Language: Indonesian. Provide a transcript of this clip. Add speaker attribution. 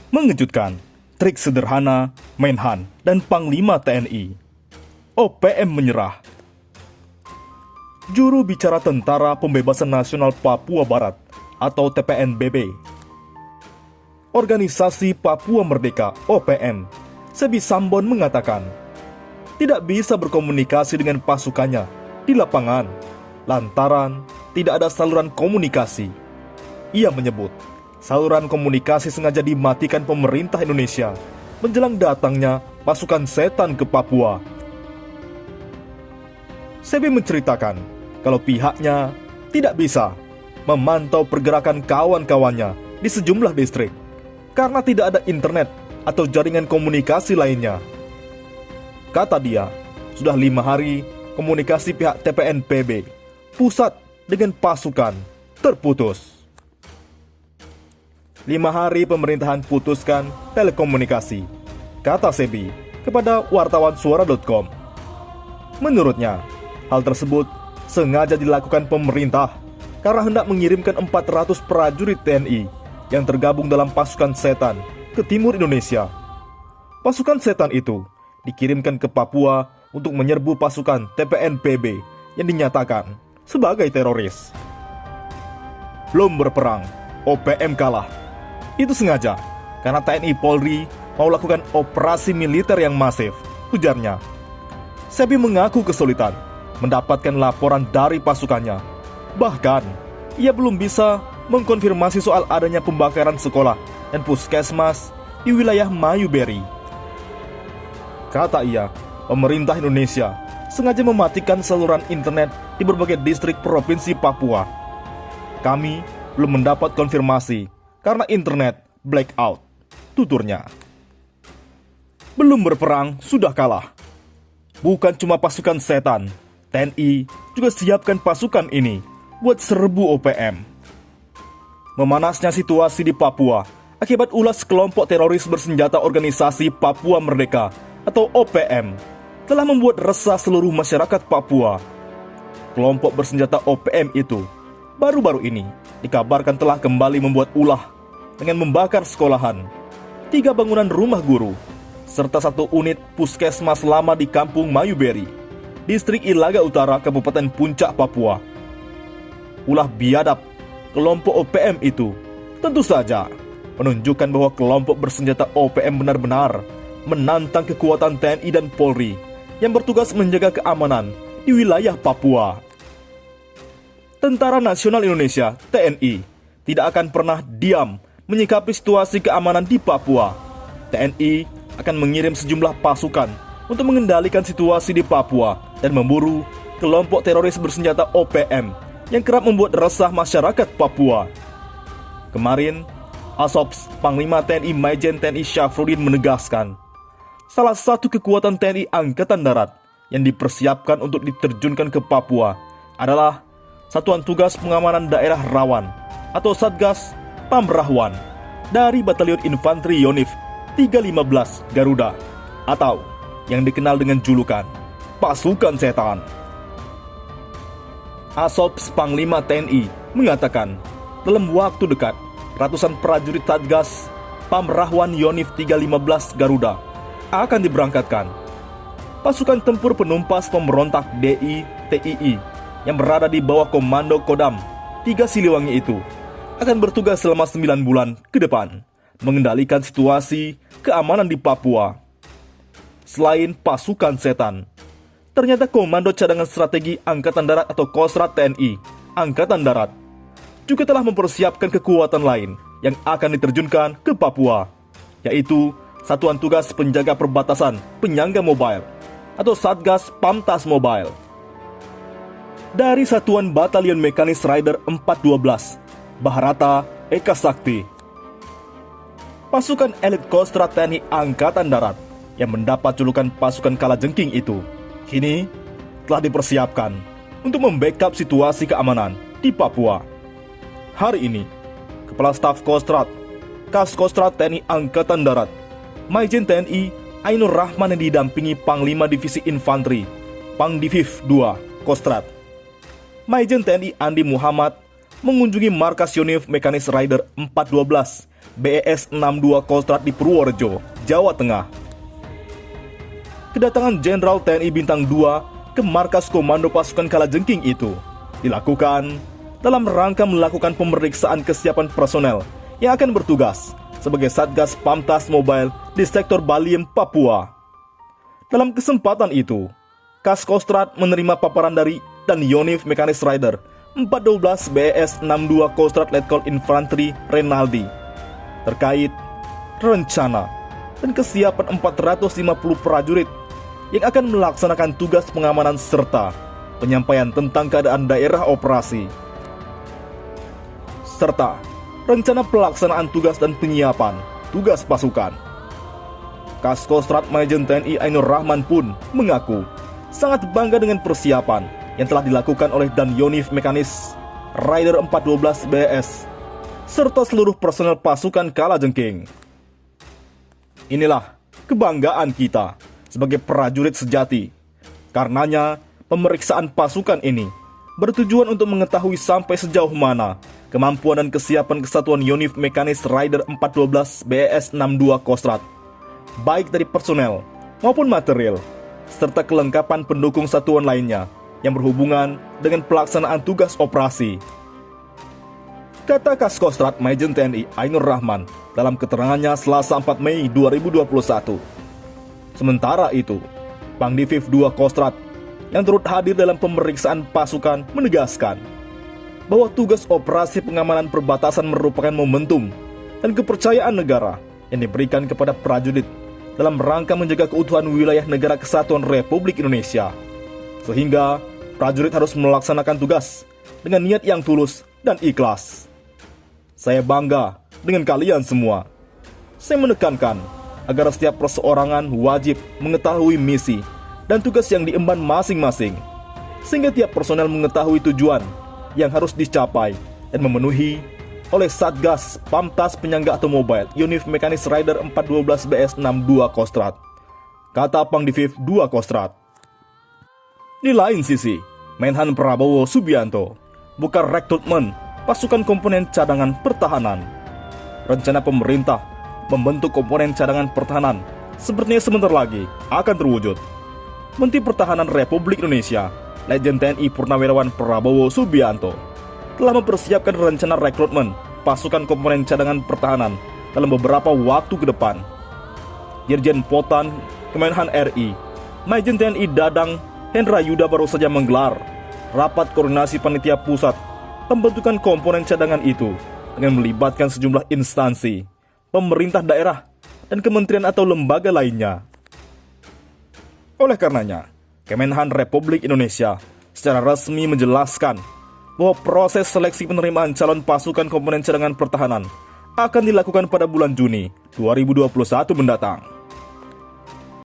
Speaker 1: Mengejutkan, trik sederhana Menhan dan Panglima TNI. OPM menyerah. Juru bicara Tentara Pembebasan Nasional Papua Barat atau TPNBB, Organisasi Papua Merdeka (OPM), Sebi Sambon mengatakan, tidak bisa berkomunikasi dengan pasukannya di lapangan lantaran tidak ada saluran komunikasi. Ia menyebut, saluran komunikasi sengaja dimatikan pemerintah Indonesia menjelang datangnya pasukan setan ke Papua. Sebi menceritakan kalau pihaknya tidak bisa memantau pergerakan kawan-kawannya di sejumlah distrik karena tidak ada internet atau jaringan komunikasi lainnya. Kata dia, sudah 5 hari komunikasi pihak TPNPB pusat dengan pasukan terputus. 5 hari pemerintahan putuskan telekomunikasi, kata Sebi kepada wartawan suara.com. Menurutnya, hal tersebut sengaja dilakukan pemerintah karena hendak mengirimkan 400 prajurit TNI yang tergabung dalam pasukan setan ke timur Indonesia. Pasukan setan itu dikirimkan ke Papua untuk menyerbu pasukan TPNPB yang dinyatakan sebagai teroris. Belum berperang, OPM kalah. Itu sengaja, karena TNI Polri mau lakukan operasi militer yang masif, ujarnya. Sebi mengaku kesulitan mendapatkan laporan dari pasukannya. Bahkan, ia belum bisa mengkonfirmasi soal adanya pembakaran sekolah dan puskesmas di wilayah Mayuberi. Kata ia, pemerintah Indonesia sengaja mematikan saluran internet di berbagai distrik provinsi Papua. Kami belum mendapat konfirmasi karena internet blackout, tuturnya. Belum berperang, sudah kalah. Bukan cuma pasukan setan, TNI juga siapkan pasukan ini buat serbu OPM. Memanasnya situasi di Papua akibat ulas kelompok teroris bersenjata Organisasi Papua Merdeka atau OPM telah membuat resah seluruh masyarakat Papua. Kelompok bersenjata OPM itu baru-baru ini dikabarkan telah kembali membuat ulah dengan membakar sekolahan, 3 bangunan rumah guru, serta 1 unit puskesmas lama di Kampung Mayuberi, Distrik Ilaga Utara, Kabupaten Puncak, Papua. Ulah biadab kelompok OPM itu tentu saja menunjukkan bahwa kelompok bersenjata OPM benar-benar menantang kekuatan TNI dan Polri yang bertugas menjaga keamanan di wilayah Papua. Tentara Nasional Indonesia (TNI) tidak akan pernah diam menyikapi situasi keamanan di Papua. TNI akan mengirim sejumlah pasukan untuk mengendalikan situasi di Papua dan memburu kelompok teroris bersenjata OPM yang kerap membuat resah masyarakat Papua. Kemarin, Asops Panglima TNI Maijen TNI Syafruddin menegaskan, salah satu kekuatan TNI Angkatan Darat yang dipersiapkan untuk diterjunkan ke Papua adalah Satuan Tugas Pengamanan Daerah Rawan atau Satgas Pamrahwan dari Batalion Infanteri Yonif 315 Garuda atau yang dikenal dengan julukan Pasukan Setan. Asops Panglima TNI mengatakan dalam waktu dekat ratusan prajurit Satgas Pamrahwan Yonif 315 Garuda akan diberangkatkan. Pasukan tempur penumpas pemberontak DI TII yang berada di bawah komando Kodam 3 Siliwangi itu akan bertugas selama 9 bulan ke depan mengendalikan situasi keamanan di Papua. Selain pasukan setan, ternyata Komando Cadangan Strategi Angkatan Darat atau Kostrat TNI Angkatan Darat juga telah mempersiapkan kekuatan lain yang akan diterjunkan ke Papua, yaitu Satuan Tugas Penjaga Perbatasan Penyangga Mobile atau Satgas Pamtas Mobile. Dari Satuan Batalion Mekanis Rider 412 Baharata Eka Sakti, pasukan elit Kostrat TNI Angkatan Darat yang mendapat julukan pasukan kalajengking itu kini telah dipersiapkan untuk membackup situasi keamanan di Papua. Hari ini, Kepala Staf Kostrat, Kas Kostrat TNI Angkatan Darat, Maijen TNI Ainur Rahman yang didampingi Panglima Divisi Infanteri, Pangdivif 2 Kostrat, Maijen TNI Andi Muhammad mengunjungi markas Yonif Mekanis Rider 412 BES 62 Kostrad di Purworejo, Jawa Tengah. Kedatangan Jenderal TNI Bintang 2 ke markas Komando Pasukan Kalajengking itu dilakukan dalam rangka melakukan pemeriksaan kesiapan personel yang akan bertugas sebagai Satgas Pamtas Mobile di sektor Baliem, Papua. Dalam kesempatan itu, Kas Kostrad menerima paparan dari dan Yonif Mekanis Rider 412 BES 62 Kostrad Letkol Infanteri Renaldi terkait rencana dan kesiapan 450 prajurit yang akan melaksanakan tugas pengamanan serta penyampaian tentang keadaan daerah operasi, serta rencana pelaksanaan tugas dan penyiapan tugas pasukan. Kas Kostrad Majen TNI Ainur Rahman pun mengaku sangat bangga dengan persiapan yang telah dilakukan oleh Dan Yonif Mekanis Rider 412 BS serta seluruh personel pasukan Kalajengking. Inilah kebanggaan kita sebagai prajurit sejati. Karenanya, pemeriksaan pasukan ini bertujuan untuk mengetahui sampai sejauh mana kemampuan dan kesiapan kesatuan Yonif Mekanis Rider 412 BES 62 Kostrad, baik dari personel maupun material, serta kelengkapan pendukung satuan lainnya yang berhubungan dengan pelaksanaan tugas operasi. Kata Kas Kostrad Majen TNI Ainur Rahman dalam keterangannya Selasa 4 Mei 2021. Sementara itu, Pangdiviv 2 Kostrad yang turut hadir dalam pemeriksaan pasukan menegaskan bahwa tugas operasi pengamanan perbatasan merupakan momentum dan kepercayaan negara yang diberikan kepada prajurit dalam rangka menjaga keutuhan wilayah negara kesatuan Republik Indonesia. Sehingga prajurit harus melaksanakan tugas dengan niat yang tulus dan ikhlas. Saya bangga dengan kalian semua. Saya menekankan agar setiap perseorangan wajib mengetahui misi dan tugas yang diemban masing-masing, sehingga tiap personel mengetahui tujuan yang harus dicapai dan memenuhi oleh Satgas Pamtas Penyangga atau Mobile Yonif Mekanis Rider 412 BS 62 Kostrad, kata Pangdiviv 2 Kostrad. Di lain sisi, Menhan Prabowo Subianto buka rekrutmen pasukan komponen cadangan pertahanan. Rencana pemerintah membentuk komponen cadangan pertahanan sepertinya sebentar lagi akan terwujud. Menteri Pertahanan Republik Indonesia, Legend TNI Purnawirawan Prabowo Subianto, telah mempersiapkan rencana rekrutmen pasukan komponen cadangan pertahanan dalam beberapa waktu ke depan. Dirjen Potan Kemenhan RI, Majen TNI Dadang Hendra Yuda baru saja menggelar rapat koordinasi panitia pusat pembentukan komponen cadangan itu dengan melibatkan sejumlah instansi, pemerintah daerah, dan kementerian atau lembaga lainnya. Oleh karenanya, Kemenhan Republik Indonesia secara resmi menjelaskan bahwa proses seleksi penerimaan calon pasukan komponen cadangan pertahanan akan dilakukan pada bulan Juni 2021 mendatang.